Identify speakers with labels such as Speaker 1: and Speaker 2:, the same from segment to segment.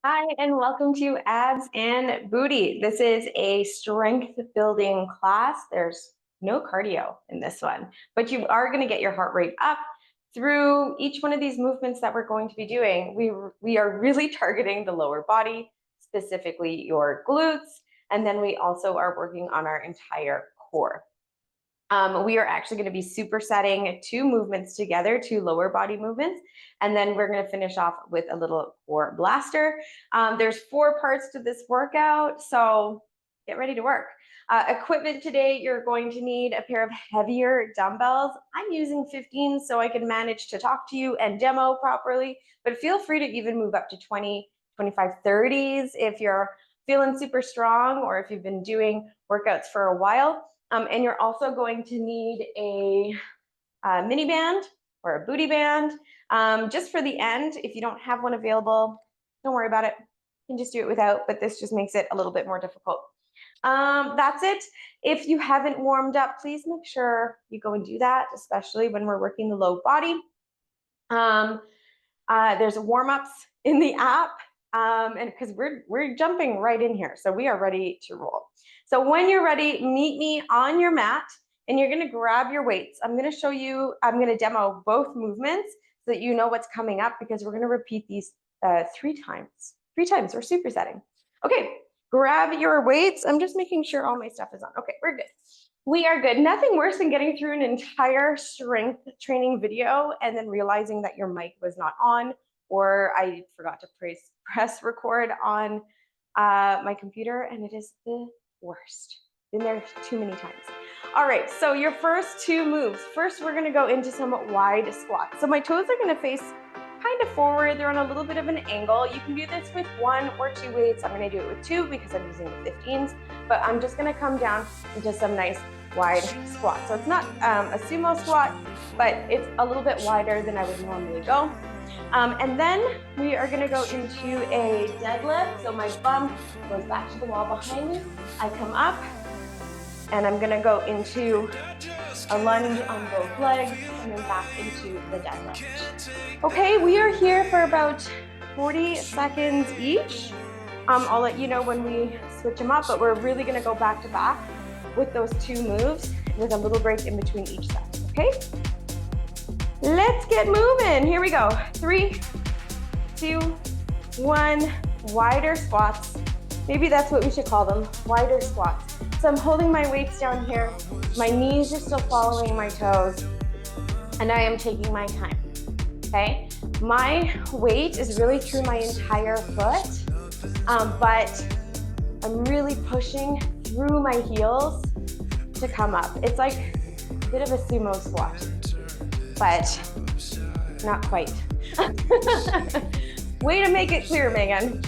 Speaker 1: Hi, and welcome to Abs and Booty. This is a strength building class. There's no cardio in this one, but you are going to get your heart rate up through each one of these movements that we're going to be doing. We are really targeting the lower body, specifically your glutes, and then we also are working on our entire core. We are actually going to be supersetting two movements together, two lower body movements, and then we're going to finish off with a little core blaster. There's 4 parts to this workout, so get ready to work. Equipment today, you're going to need a pair of heavier dumbbells. I'm using 15 so I can manage to talk to you and demo properly, but feel free to even move up to 20, 25, 30s if you're feeling super strong or if you've been doing workouts for a while. And you're also going to need a mini band or a booty band just for the end. If you don't have one available, don't worry about it. You can just do it without, but this just makes it a little bit more difficult. That's it. If you haven't warmed up, please make sure you go and do that, especially when we're working the low body. There's warm-ups in the app. And because we're jumping right in here, so we are ready to roll. So when you're ready, meet me on your mat, and you're going to grab your weights. I'm going to demo both movements so that you know what's coming up, because we're going to repeat these 3 times. 3 times, we're supersetting. Okay, grab your weights. I'm just making sure all my stuff is on. Okay, we're good. We are good. Nothing worse than getting through an entire strength training video and then realizing that your mic was not on, or I forgot to press record on my computer, and it is the worst. Been there too many times. All right, so your first 2 moves. First, we're gonna go into some wide squats. So my toes are gonna face kind of forward. They're on a little bit of an angle. You can do this with 1 or 2 weights. I'm gonna do it with 2 because I'm using the 15s, but I'm just gonna come down into some nice wide squat. So it's not a sumo squat, but it's a little bit wider than I would normally go. And then we are going to go into a deadlift. So my bum goes back to the wall behind me. I come up, and I'm going to go into a lunge on both legs, and then back into the deadlift. Okay, we are here for about 40 seconds each. I'll let you know when we switch them up, but we're really going to go back to back with those 2 moves with a little break in between each set, okay? Let's get moving. Here we go. 3, 2, 1. Wider squats. Maybe that's what we should call them, wider squats. So I'm holding my weights down here. My knees are still following my toes, and I am taking my time, okay? My weight is really through my entire foot, but I'm really pushing through my heels to come up. It's like a bit of a sumo squat, but not quite. Way to make it clear, Megan.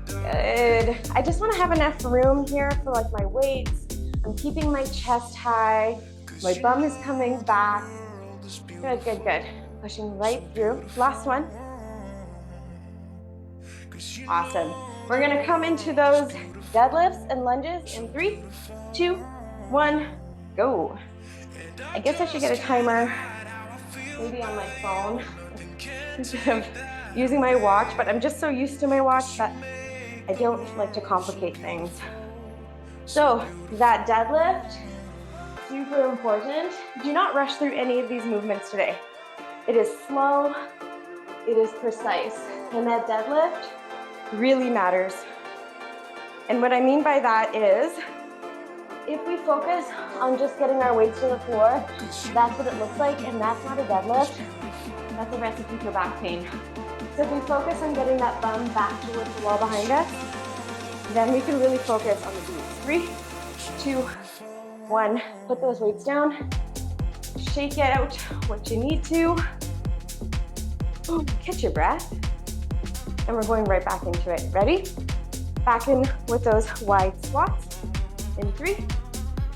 Speaker 1: Good. I just want to have enough room here for like my weights. I'm keeping my chest high. My bum is coming back. Good, good, good. Pushing right through. Last one. Awesome. We're going to come into those deadlifts and lunges in 3, 2, 1, go. I guess I should get a timer, maybe on my phone, instead of using my watch, but I'm just so used to my watch that I don't like to complicate things. So that deadlift, super important. Do not rush through any of these movements today. It is slow, it is precise, and that deadlift really matters. And what I mean by that is, if we focus on just getting our weights to the floor, that's what it looks like, and that's not a deadlift. That's a recipe for back pain. So if we focus on getting that bum back towards the wall behind us, then we can really focus on the glutes. 3, 2, 1. Put those weights down. Shake it out what you need to. Catch your breath. And we're going right back into it. Ready? Back in with those wide squats. In 3,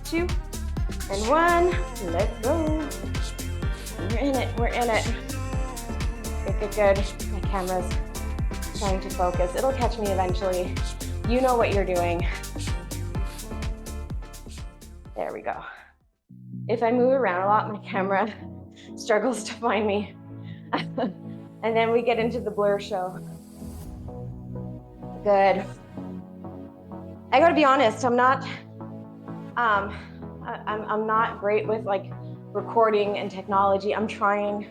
Speaker 1: 2, and 1. Let's go. We're in it. We're in it. Good, good, good. My camera's trying to focus. It'll catch me eventually. You know what you're doing. There we go. If I move around a lot, my camera struggles to find me. And then we get into the blur show. Good. I gotta be honest, I'm not great with like recording and technology. I'm trying.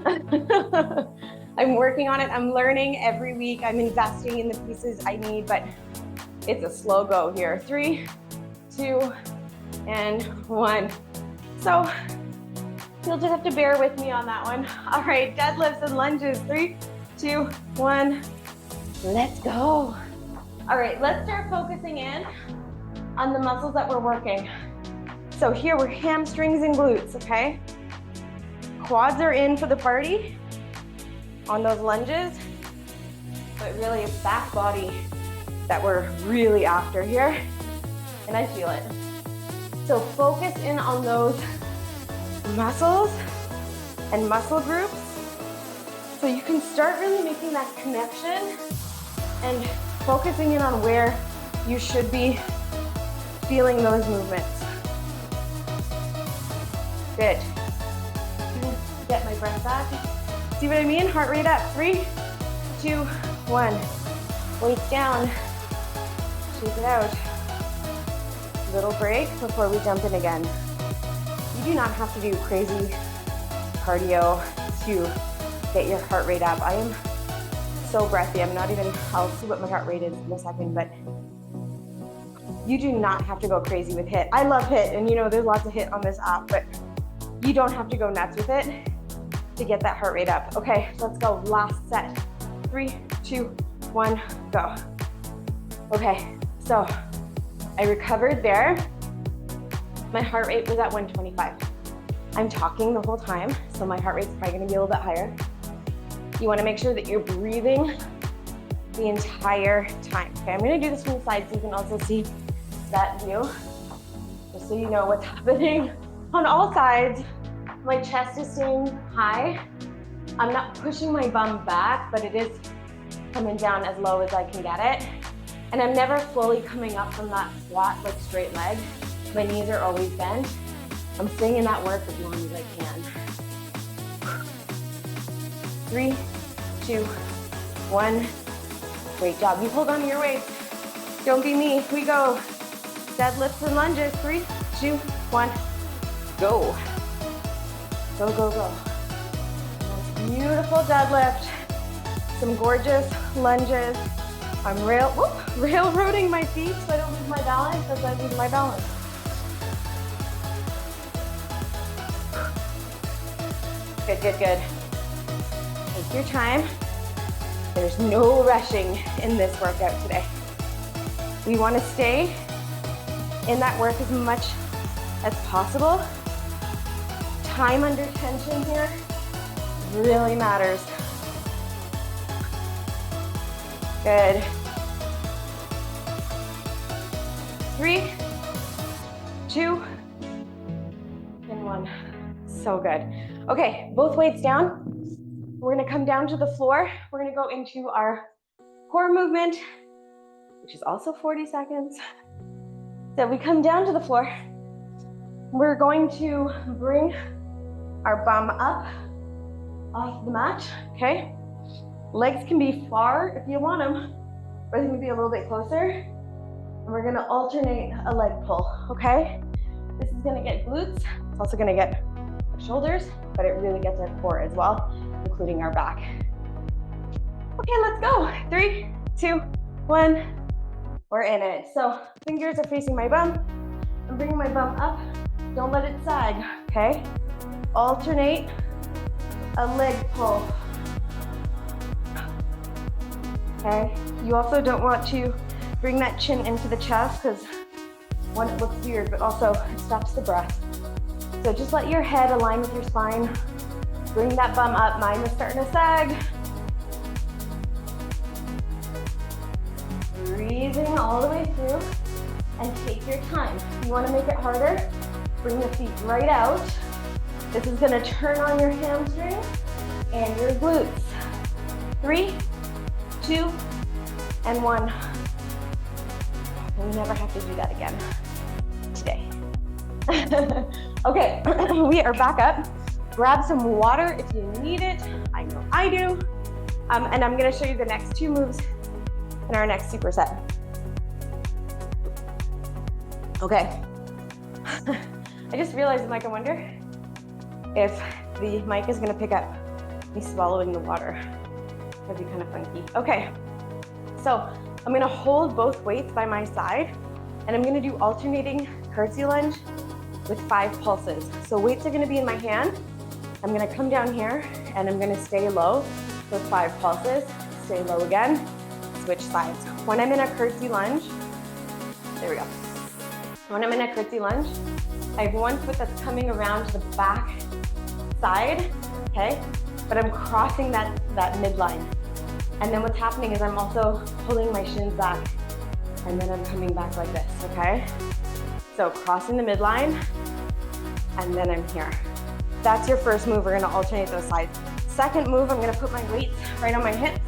Speaker 1: I'm working on it. I'm learning every week. I'm investing in the pieces I need, but it's a slow go here. 3, 2, and 1. So you'll just have to bear with me on that one. All right, deadlifts and lunges. 3, 2, 1. Let's go. All right, let's start focusing in on the muscles that we're working. So here we're hamstrings and glutes, okay? Quads are in for the party on those lunges, but really it's back body that we're really after here, and I feel it. So focus in on those muscles and muscle groups so you can start really making that connection and focusing in on where you should be feeling those movements. Good. Get my breath back. See what I mean? Heart rate up. 3, 2, 1. Weights down. Shake it out. Little break before we jump in again. You do not have to do crazy cardio to get your heart rate up. I am so breathy. I'll see what my heart rate is in a second, but you do not have to go crazy with HIIT. I love HIIT, and you know there's lots of HIIT on this app, but you don't have to go nuts with it to get that heart rate up. Okay, let's go. Last set. 3, 2, 1, go. Okay, so I recovered there. My heart rate was at 125. I'm talking the whole time, so my heart rate's probably gonna be a little bit higher. You wanna make sure that you're breathing the entire time. Okay, I'm gonna do this from the side so you can also see that view, just so you know what's happening. On all sides, my chest is staying high. I'm not pushing my bum back, but it is coming down as low as I can get it. And I'm never fully coming up from that squat, like straight leg. My knees are always bent. I'm staying in that work as long as I can. 3, 2, 1. Great job. You hold on to your weights. Don't be me. We go. Deadlifts and lunges. 3, 2, 1. Go. Go, go, go. Beautiful deadlift. Some gorgeous lunges. I'm railroading my feet so I don't lose my balance as I lose my balance. Good, good, good. Take your time. There's no rushing in this workout today. We want to stay in that work as much as possible. Time under tension here really matters. Good. 3, 2, and 1. So good. Okay, both weights down. We're gonna come down to the floor. We're gonna go into our core movement, which is also 40 seconds. So we come down to the floor. We're going to bring our bum up off the mat, okay? Legs can be far if you want them, or they can be a little bit closer. And we're gonna alternate a leg pull, okay? This is gonna get glutes. It's also gonna get our shoulders, but it really gets our core as well, including our back. Okay, let's go. 3, 2, 1. We're in it. So fingers are facing my bum. I'm bringing my bum up. Don't let it sag, okay? Alternate a leg pull. Okay, you also don't want to bring that chin into the chest because one, it looks weird, but also it stops the breath. So just let your head align with your spine. Bring that bum up. Mine was starting to sag. Breathing all the way through and take your time. You want to make it harder? Bring the feet right out. This is going to turn on your hamstrings and your glutes. 3, 2, and 1. We never have to do that again today. Okay, we are back up. Grab some water if you need it. I know I do. And I'm going to show you the next 2 moves in our next superset. Okay. I just realized, Mike, I wonder if the mic is gonna pick up me swallowing the water. That'd be kind of funky. Okay, so I'm gonna hold both weights by my side and I'm gonna do alternating curtsy lunge with 5 pulses. So weights are gonna be in my hand. I'm gonna come down here and I'm gonna stay low for 5 pulses, stay low again, switch sides. When I'm in a curtsy lunge, there we go. When I'm in a curtsy lunge, I have one foot that's coming around to the back side, okay? But I'm crossing that midline. And then what's happening is I'm also pulling my shins back and then I'm coming back like this, okay? So crossing the midline and then I'm here. That's your first move. We're gonna alternate those sides. Second move, I'm gonna put my weights right on my hips.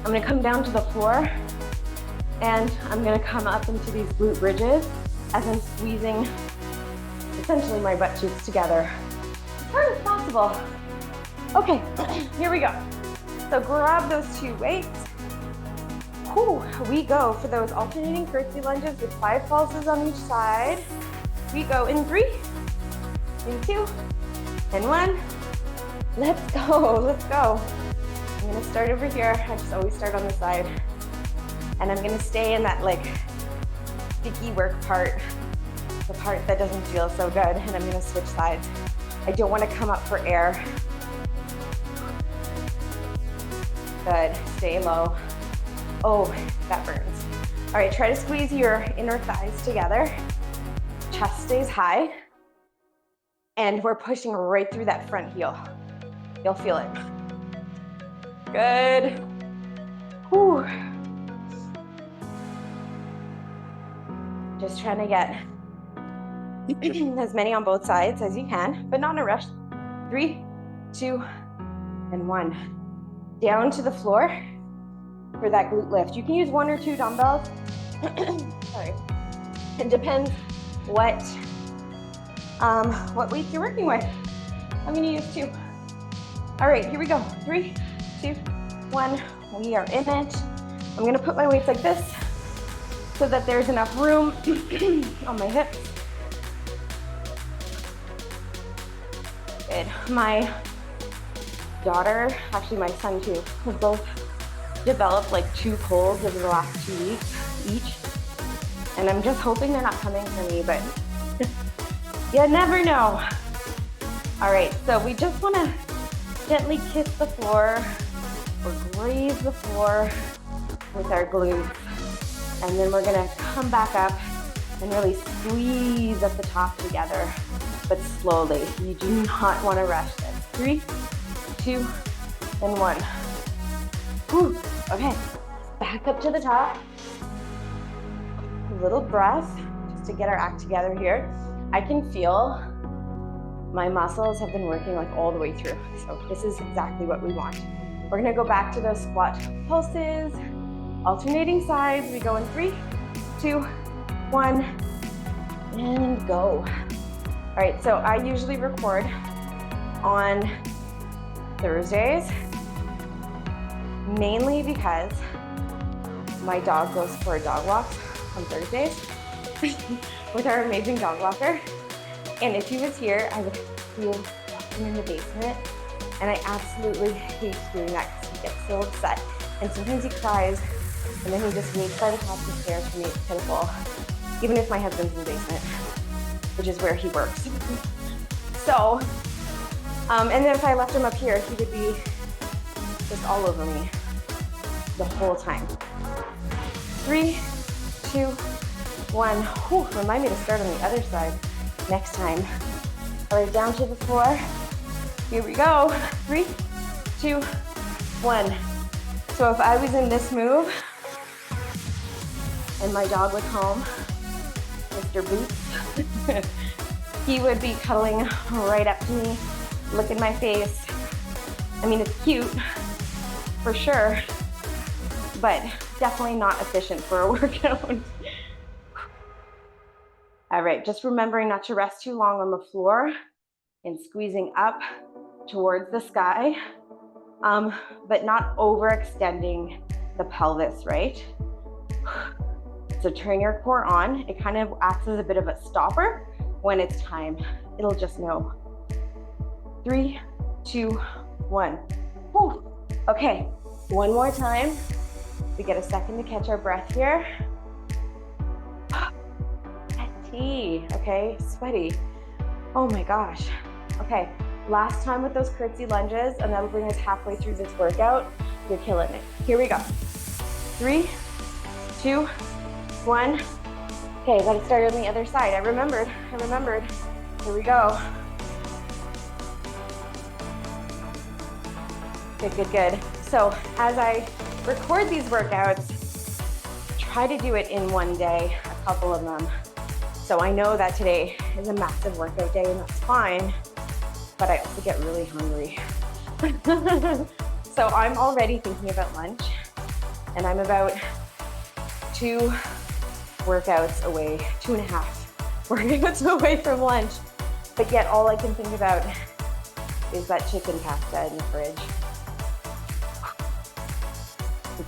Speaker 1: I'm gonna come down to the floor and I'm gonna come up into these glute bridges as I'm squeezing essentially my butt cheeks together as hard as possible. Okay, here we go. So grab those 2 weights. Whew, we go for those alternating curtsy lunges with 5 pulses on each side. We go in 3, in 2, and 1. Let's go, let's go. I'm gonna start over here. I just always start on the side. And I'm gonna stay in that like sticky work part, the part that doesn't feel so good, and I'm gonna switch sides. I don't wanna come up for air. Good, stay low. Oh, that burns. All right, try to squeeze your inner thighs together. Chest stays high. And we're pushing right through that front heel. You'll feel it. Good. Whew. Just trying to get as many on both sides as you can, but not in a rush. 3, 2, and 1. Down to the floor for that glute lift. You can use 1 or 2 dumbbells. Sorry. It depends what weights you're working with. I'm gonna use 2. All right, here we go. 3, 2, 1. We are in it. I'm gonna put my weights like this so that there's enough room on my hips. Good. My daughter, actually my son too, have both developed like 2 colds over the last 2 weeks each. And I'm just hoping they're not coming for me, but you never know. All right, so we just wanna gently kiss the floor or graze the floor with our glutes. And then we're gonna come back up and really squeeze at the top together, but slowly. You do not wanna rush this. 3, 2, and 1. Whew. Okay, back up to the top. A little breath, just to get our act together here. I can feel my muscles have been working like all the way through. So this is exactly what we want. We're gonna go back to those squat pulses, alternating sides. We go in 3, 2, 1, and go. All right, so I usually record on Thursdays, mainly because my dog goes for a dog walk on Thursdays with our amazing dog walker. And if he was here, I would feel walking in the basement. And I absolutely hate doing that because he gets so upset. And sometimes he cries and then he just waits by the top of the stairs for me. It's pitiful. Even if my husband's in the basement, which is where he works. So, and then if I left him up here, he would be just all over me the whole time. 3, 2, 1. Whew, remind me to start on the other side next time. All right, down to the floor. Here we go. 3, 2, 1. So if I was in this move and my dog was home, Mr. Boots, he would be cuddling right up to me, licking my face. I mean, it's cute for sure, but definitely not efficient for a workout. All right, just remembering not to rest too long on the floor and squeezing up towards the sky, but not overextending the pelvis, right? So turn your core on. It kind of acts as a bit of a stopper. When it's time, it'll just know. 3, 2, 1. Whew. Okay, one more time. We get a second to catch our breath here. Okay, sweaty. Oh my gosh. Okay, last time with those curtsy lunges, and that'll bring us halfway through this workout. You're killing it. Here we go. 3, 2, 1. Okay, gotta start on the other side. I remembered. Here we go. Good. So as I record these workouts, try to do it in one day, a couple of them. So I know that today is a massive workout day, and that's fine, but I also get really hungry. So I'm already thinking about lunch, and I'm about 2 workouts away, 2.5 workouts away from lunch, but yet all I can think about is that chicken pasta in the fridge.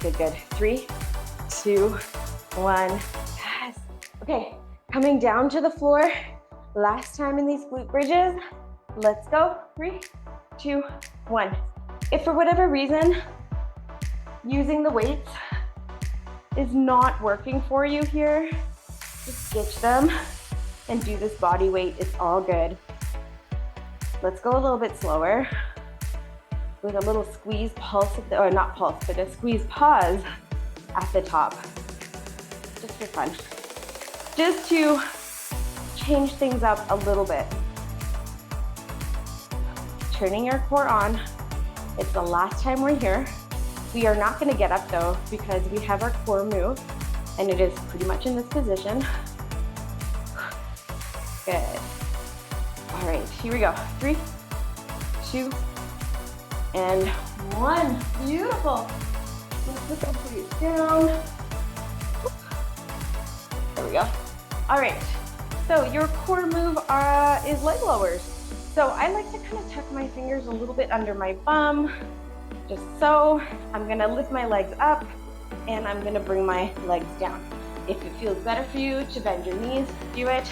Speaker 1: Good. 3, 2, 1. Yes. Okay, coming down to the floor. Last time in these glute bridges. Let's go. 3, 2, 1. If for whatever reason using the weights is not working for you here, just ditch them and do this body weight. It's all good. Let's go a little bit slower with a little squeeze pulse, or not pulse, but a squeeze pause at the top, just for fun. Just to change things up a little bit. Turning your core on. It's the last time we're here. We are not gonna get up though, because we have our core move, and it is pretty much in this position. Good. All right, here we go. 3, 2, and 1. Beautiful. Let's put the feet down. There we go. All right. So your core move is leg lowers. So I like to kind of tuck my fingers a little bit under my bum, just so. I'm gonna lift my legs up, and I'm gonna bring my legs down. If it feels better for you to bend your knees, do it.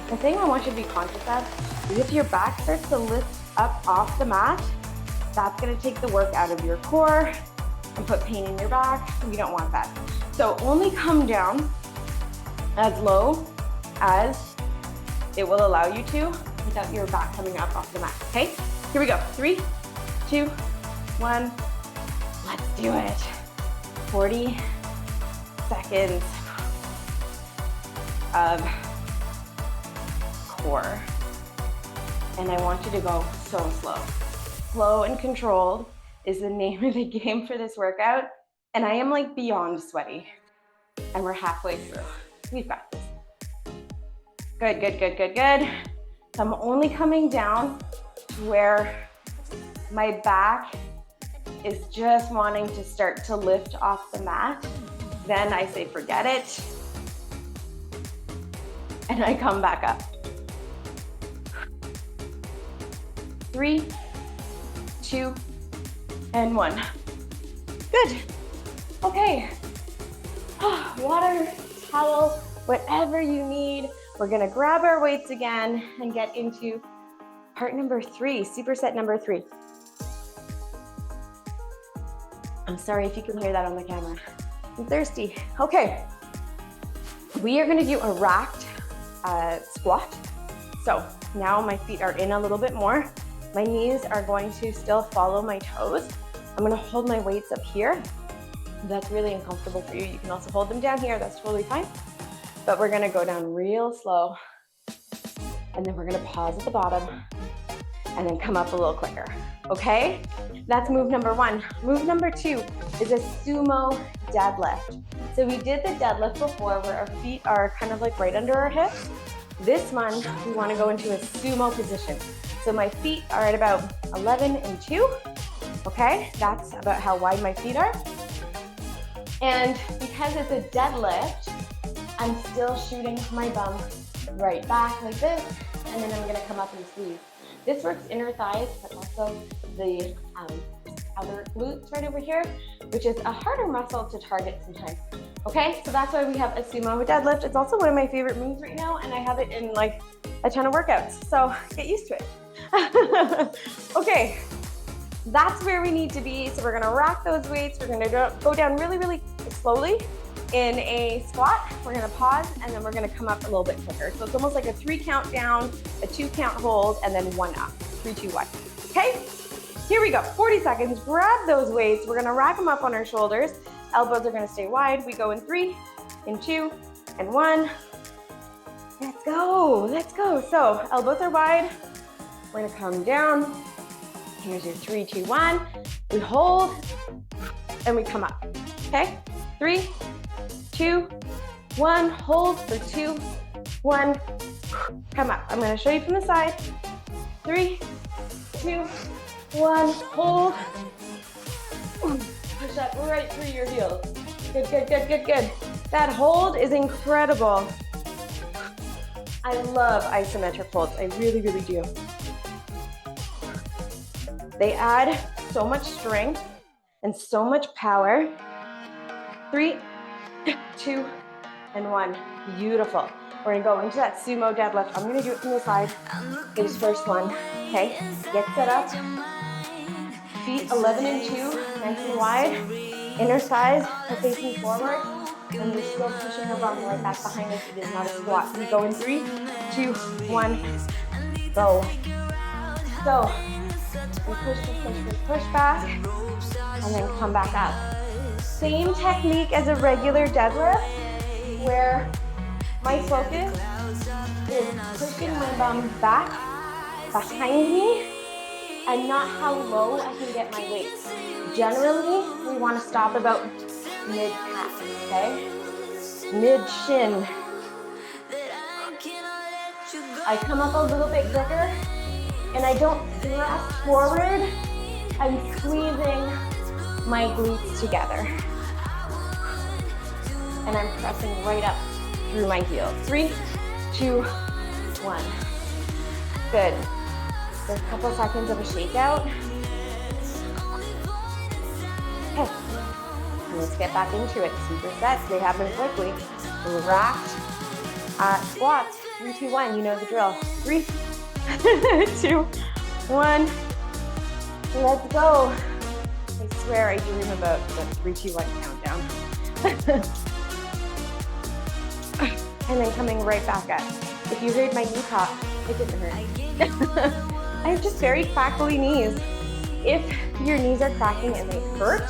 Speaker 1: The thing I want you to be conscious of is if your back starts to lift up off the mat, that's gonna take the work out of your core and put pain in your back. We don't want that. So only come down as low as it will allow you to without your back coming up off the mat, okay? Here we go. 3, 2, 1. Let's do it. 40 seconds of core. And I want you to go so slow. Slow and controlled is the name of the game for this workout. And I am like beyond sweaty. And we're halfway through. We've got this. Good. So I'm only coming down to where my back is just wanting to start to lift off the mat. Then I say, forget it. And I come back up. 3, 2, and 1. Good. Okay. Water, towel, whatever you need. We're gonna grab our weights again and get into part number 3, superset number 3. I'm sorry if you can hear that on the camera. I'm thirsty. Okay. We are gonna do a racked squat. So now my feet are in a little bit more. My knees are going to still follow my toes. I'm gonna hold my weights up here. If that's really uncomfortable for you, you can also hold them down here. That's totally fine. But we're gonna go down real slow. And then we're gonna pause at the bottom and then come up a little quicker, okay? That's move number 1. Move number 2 is a sumo deadlift. So we did the deadlift before where our feet are kind of like right under our hips. This one, we wanna go into a sumo position. So my feet are at about 11 and 2, okay? That's about how wide my feet are. And because it's a deadlift, I'm still shooting my bum right back like this, and then I'm gonna come up and squeeze. This works inner thighs, but also the other glutes right over here, which is a harder muscle to target sometimes. Okay, so that's why we have a sumo deadlift. It's also one of my favorite moves right now, and I have it in like a ton of workouts, so get used to it. Okay, that's where we need to be. So we're gonna rack those weights. We're gonna go down really, really slowly in a squat. We're gonna pause, and then we're gonna come up a little bit quicker. So it's almost like a 3 count down, a 2 count hold, and then 1 up. 3, 2, 1. Okay, here we go. 40 seconds. Grab those weights. We're gonna rack them up on our shoulders. Elbows are gonna stay wide. We go in 3, in 2, and 1. Let's go. Let's go. So elbows are wide. We're gonna come down. Here's your 3, 2, 1. We hold, and we come up. Okay, 3, 2, 1. Hold for 2, 1. Come up. I'm gonna show you from the side. 3, 2, 1. Hold. Push up right through your heels. Good, good, good, good, good. That hold is incredible. I love isometric holds. I really, really do. They add so much strength and so much power. 3, 2, and 1. Beautiful. We're gonna go into that sumo deadlift. I'm gonna do it from the side. This first one, okay? Get set up. Feet 11 and 2, nice and wide. Inner thighs are facing forward. And we're still pushing our bum right back behind us. It is not a squat. We go in 3, 2, 1, go. So, we push back, and then come back up. Same technique as a regular deadlift, where my focus is pushing my bum back behind me and not how low I can get my weight. Generally, we want to stop about mid-calf, okay? Mid-shin. I come up a little bit quicker, and I don't thrust forward. I'm squeezing my glutes together. And I'm pressing right up through my heels. 3, 2, 1. Good. There's a couple seconds of a shakeout. Okay. Let's get back into it. Supersets, they happen quickly. Racked squats. 3, 2, 1. You know the drill. 3, 2, 1. Let's go. I swear I dream about the 3, 2, 1 countdown. And then coming right back up. If you heard my knee pop, it didn't hurt. I have just very crackly knees. If your knees are cracking and they hurt,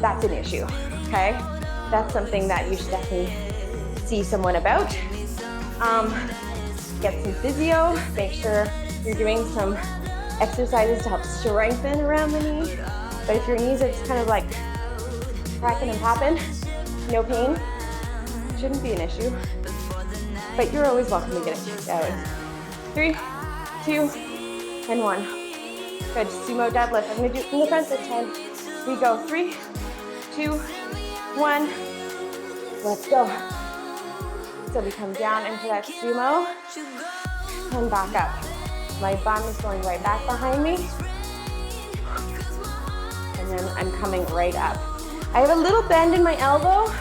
Speaker 1: that's an issue, okay? That's something that you should definitely see someone about. Get some physio, make sure you're doing some exercises to help strengthen around the knee. But if your knees are just kind of like cracking and popping, no pain, shouldn't be an issue. But you're always welcome to get it checked out. 3, 2, and 1. Good, sumo deadlift. I'm gonna do it from the front this time. We go 3, 2, 1. Let's go. So we come down into that sumo and back up. My bum is going right back behind me. And then I'm coming right up. I have a little bend in my elbow,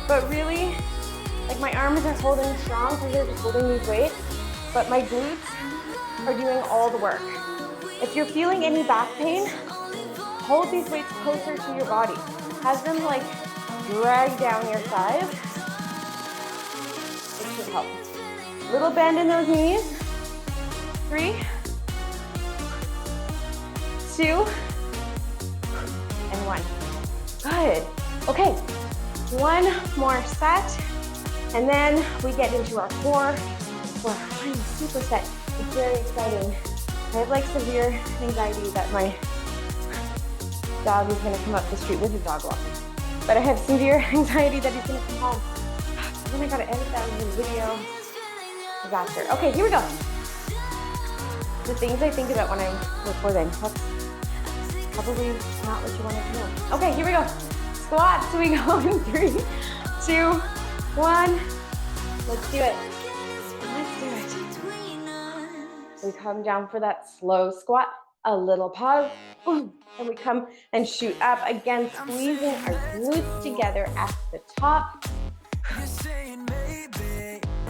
Speaker 1: but really, like my arms are holding strong because they're just holding these weights, but my glutes are doing all the work. If you're feeling any back pain, hold these weights closer to your body. Have them like drag down your thighs. It should help. Little bend in those knees. 3, 2, and 1. Good. Okay, one more set, and then we get into our core for our final superset. It's very exciting. I have like severe anxiety that my dog is gonna come up the street with his dog walker. But I have severe anxiety that he's gonna come home. Then I gotta edit that in the video. Disaster. Okay, here we go. The things I think about when I'm recording. That's probably not what you wanted to know. Okay, here we go. Squats. So we go in 3, 2, 1. Let's do it. Let's do it. We come down for that slow squat. A little pause. and we come and shoot up. Again, squeezing our glutes together at the top.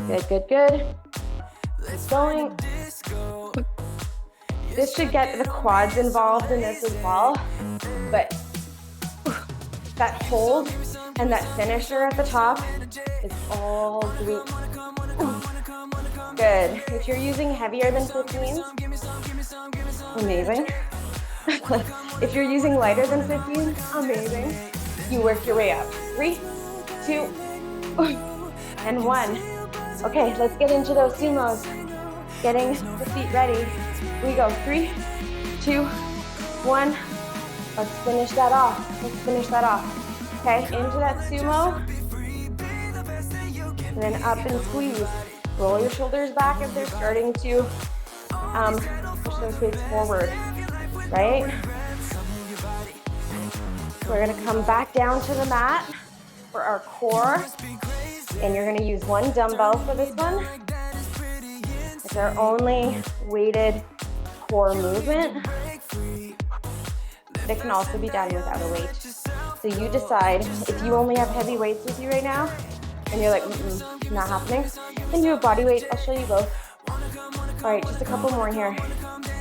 Speaker 1: Good, good, good. Keep going. This should get the quads involved in this as well, but that hold and that finisher at the top is all glute. Good. If you're using heavier than 15s, amazing. If you're using lighter than 15s, amazing. You work your way up. 3, 2, and 1. Okay, let's get into those sumos. Getting the feet ready. We go 3, 2, 1. Let's finish that off. Let's finish that off. Okay, into that sumo. And then up and squeeze. Roll your shoulders back if they're starting to push those weights forward, right? We're gonna come back down to the mat for our core. And you're gonna use one dumbbell for this one. It's our only weighted core movement. It can also be done without a weight. So you decide if you only have heavy weights with you right now, and you're like, not happening, then do a body weight. I'll show you both. All right, just a couple more here.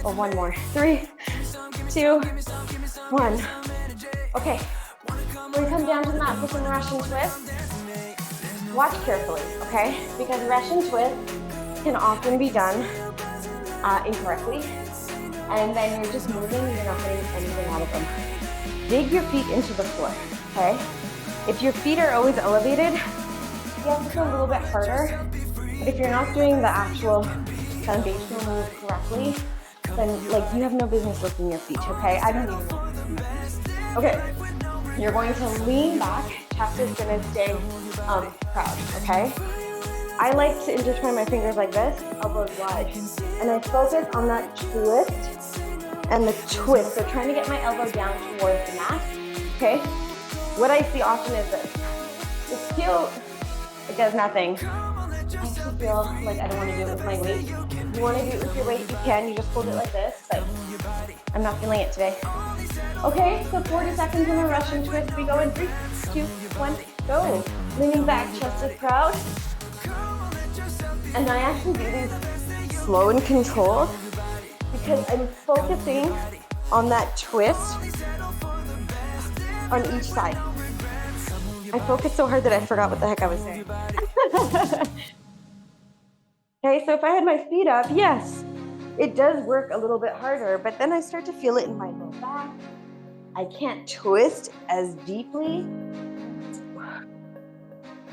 Speaker 1: Or one more. 3, 2, 1. Okay, we come down to the mat for some Russian twists. Watch carefully, okay? Because Russian twists can often be done incorrectly, and then you're just moving, you're not getting anything out of them. Dig your feet into the floor, okay? If your feet are always elevated, you have to go a little bit harder. But if you're not doing the actual foundational move correctly, then like you have no business lifting your feet, okay? I don't even know. Okay, you're going to lean back. Chest is gonna stay proud, okay? I like to intertwine my fingers like this, elbows wide. And I focus on that twist and the twist. So trying to get my elbow down towards the mat, okay? What I see often is this. It's cute, it does nothing. I actually feel like I don't want to do it with my weight. If you want to do it with your weight, you can. You just hold it like this, but I'm not feeling it today. Okay, so 40 seconds in a Russian twist. We go in 3, 2, 1, go. Leaning back, chest is proud. And I actually do these slow and controlled because I'm focusing on that twist on each side. I focused so hard that I forgot what the heck I was saying. Okay, so if I had my feet up, yes, it does work a little bit harder, but then I start to feel it in my low back. I can't twist as deeply.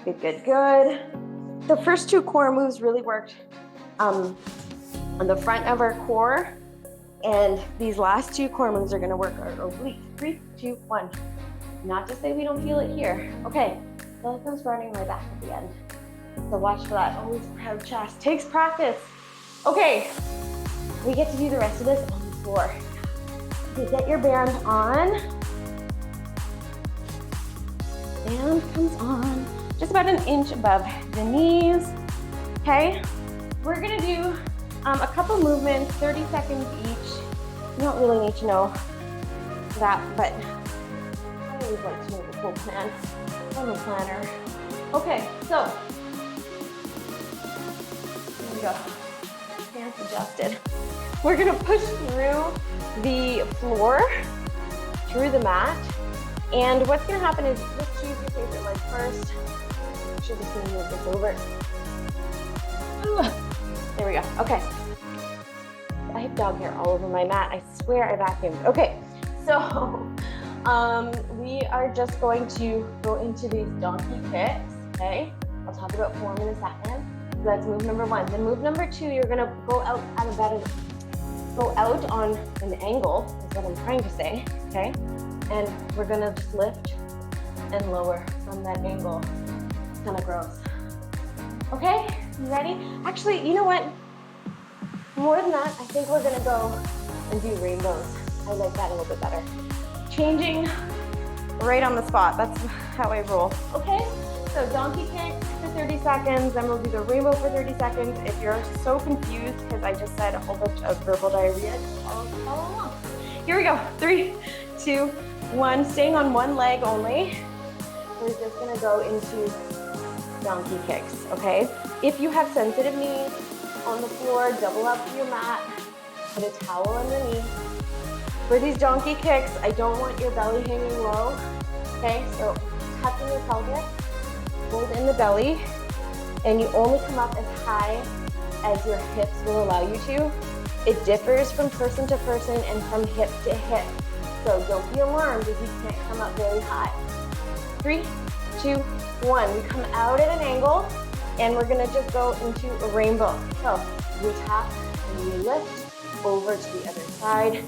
Speaker 1: Good, good, good. The first 2 core moves really worked on the front of our core, and these last 2 core moves are gonna work our obliques. 3, 2, 1. Not to say we don't feel it here. Okay, so that comes running my back at the end. So watch for that, always proud chest. Takes practice. Okay, we get to do the rest of this on the floor. Okay, get your band on. Band comes on. Just about an inch above the knees, okay? We're gonna do a couple movements, 30 seconds each. You don't really need to know that, but I always like to know the full plan. I'm a planner. Okay, so, here we go. Stance adjusted. We're gonna push through the floor, through the mat, and what's gonna happen is just choose your favorite leg first. Should just move this over. There we go. Okay. I have dog hair all over my mat. I swear I vacuumed. Okay, so we are just going to go into these donkey kicks. Okay, I'll talk about form in a second. So that's move number 1. Then move number 2, you're gonna go out at go out on an angle. Is what I'm trying to say. Okay, and we're gonna just lift and lower from that angle. Kind of gross. Okay, you ready? Actually, you know what? More than that, I think we're gonna go and do rainbows. I like that a little bit better. Changing right on the spot. That's how I roll. Okay, so donkey kick for 30 seconds, then we'll do the rainbow for 30 seconds. If you're so confused because I just said a whole bunch of verbal diarrhea, just follow along. Here we go. 3, 2, 1. Staying on one leg only. We're just gonna go into donkey kicks, okay? If you have sensitive knees on the floor, double up your mat, put a towel underneath. For these donkey kicks, I don't want your belly hanging low, okay? So tucking your pelvis, hold in the belly, and you only come up as high as your hips will allow you to. It differs from person to person and from hip to hip. So don't be alarmed if you can't come up very high. 3, 2, 1. We come out at an angle and we're gonna just go into a rainbow. So we tap and we lift over to the other side.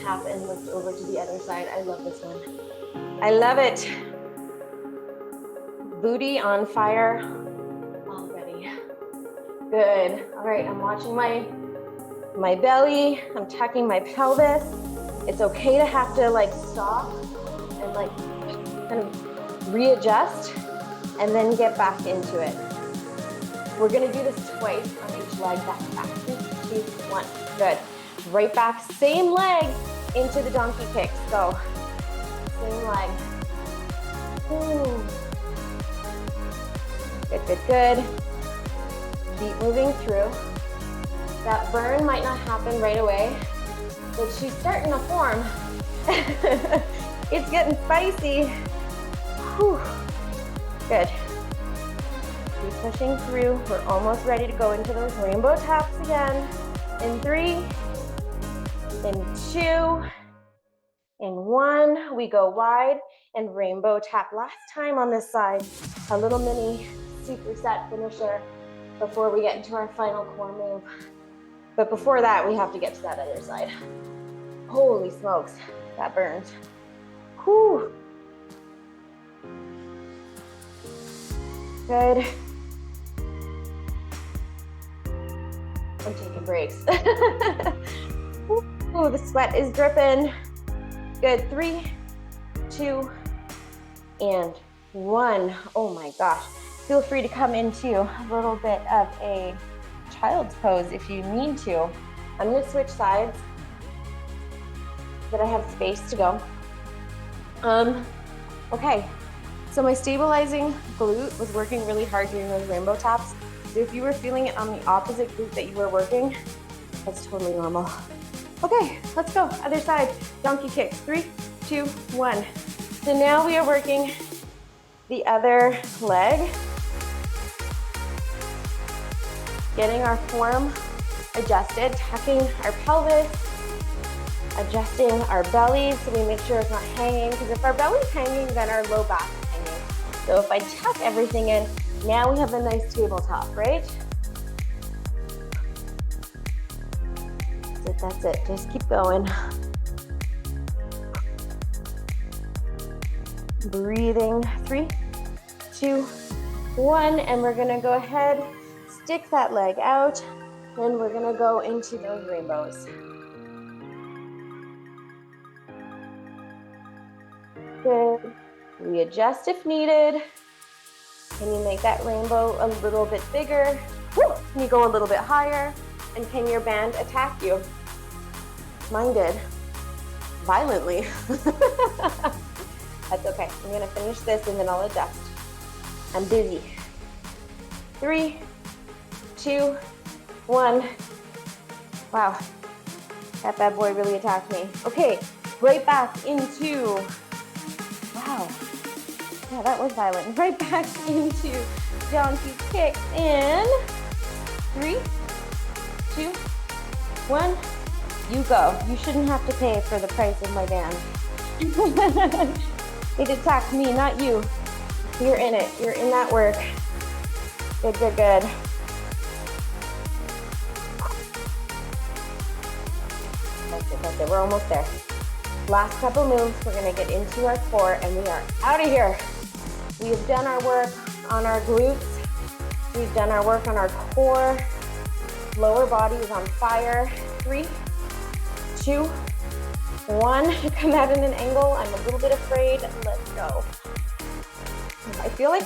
Speaker 1: Tap and lift over to the other side. I love this one. I love it. Booty on fire already. Good. All right, I'm watching my belly. I'm tucking my pelvis. It's okay to have to like stop and like kind of readjust and then get back into it. We're gonna do this twice on each leg, back to back. 3, 2, 1. Good. Right back, same leg into the donkey kicks. Go. Same leg. Ooh. Good, good, good. Keep moving through. That burn might not happen right away, but she's starting to form. It's getting spicy. Whew. Good. Keep pushing through. We're almost ready to go into those rainbow taps again. In 3, in 2, in 1. We go wide and rainbow tap. Last time on this side, a little mini superset finisher before we get into our final core move. But before that, we have to get to that other side. Holy smokes, that burns. Whew. Good. I'm taking breaks. Ooh, the sweat is dripping. Good, 3, 2, and 1. Oh my gosh. Feel free to come into a little bit of a child's pose if you need to. I'm gonna switch sides so that I have space to go. Okay, so my stabilizing glute was working really hard during those rainbow taps. So if you were feeling it on the opposite glute that you were working, that's totally normal. Okay, let's go, other side. Donkey kicks, 3, 2, 1. So now we are working the other leg. Getting our form adjusted, tucking our pelvis, adjusting our belly so we make sure it's not hanging, because if our belly's hanging, then our low back is hanging. So if I tuck everything in, now we have a nice tabletop, right? That's it, just keep going. Breathing, 3, 2, 1, and we're gonna go ahead, stick that leg out, then we're gonna go into those rainbows. Good. Readjust if needed. Can you make that rainbow a little bit bigger? Can you go a little bit higher? And can your band attack you? Mine did. Violently. That's okay. I'm gonna finish this and then I'll adjust. I'm busy. 3, 2, 1. Wow, that bad boy really attacked me. Okay, right back into, wow, yeah, that was violent. Right back into donkey kicks in 3, 2, 1. You go. You shouldn't have to pay for the price of my band. It attacked me, not you. You're in it. You're in that work. Good, good, good. That's it. We're almost there. Last couple moves. We're going to get into our core and we are out of here. We have done our work on our glutes. We've done our work on our core. Lower body is on fire. 3, 2, 1. Come out in an angle. I'm a little bit afraid. Let's go. I feel like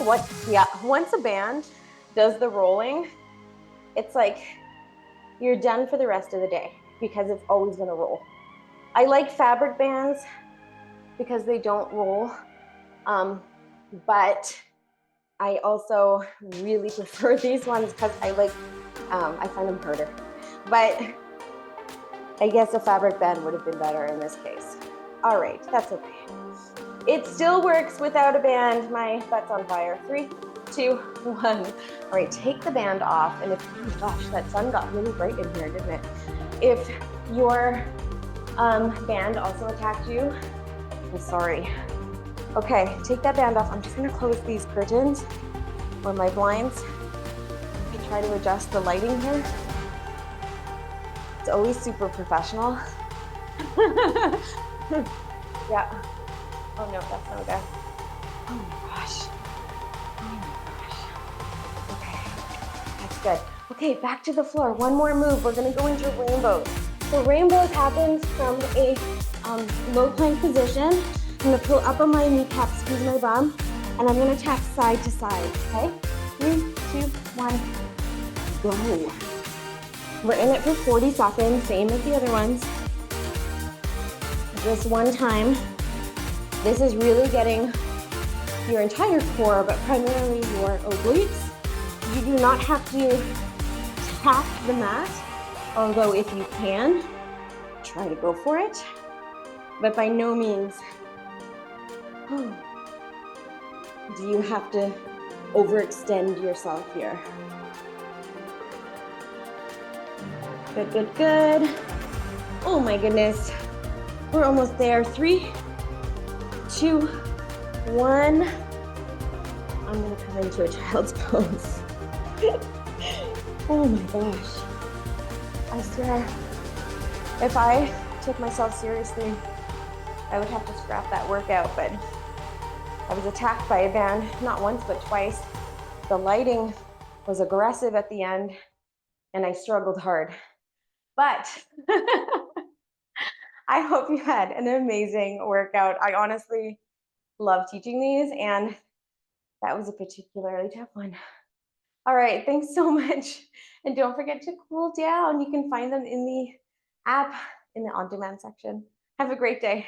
Speaker 1: once a band does the rolling, it's like you're done for the rest of the day because it's always gonna roll. I like fabric bands because they don't roll. But I also really prefer these ones because I find them harder. But I guess a fabric band would have been better in this case. All right, that's okay. It still works without a band. My butt's on fire. 3, 2, 1. All right, take the band off. And if, oh gosh, that sun got really bright in here, didn't it? If your band also attacked you, I'm sorry. Okay, take that band off. I'm just gonna close these curtains or my blinds. I try to adjust the lighting here. It's always super professional. Yeah. Oh no, that's no good. Oh my gosh. Oh my gosh. Okay, that's good. Okay, back to the floor. One more move. We're gonna go into rainbows. So rainbows happens from a low plank position. I'm gonna pull up on my kneecap, squeeze my bum, and I'm gonna tap side to side, okay? 3, 2, 1, go. We're in it for 40 seconds, same as the other ones. Just one time. This is really getting your entire core, but primarily your obliques. You do not have to tap the mat, although if you can, try to go for it. But by no means do you have to overextend yourself here. Good, good, good. Oh my goodness. We're almost there. 3, 2, 1. I'm gonna come into a child's pose. Oh my gosh. I swear, if I took myself seriously, I would have to scrap that workout, but I was attacked by a band, not once, but twice. The lighting was aggressive at the end, and I struggled hard. But I hope you had an amazing workout. I honestly love teaching these, and that was a particularly tough one. All right, thanks so much. And don't forget to cool down. You can find them in the app in the on-demand section. Have a great day.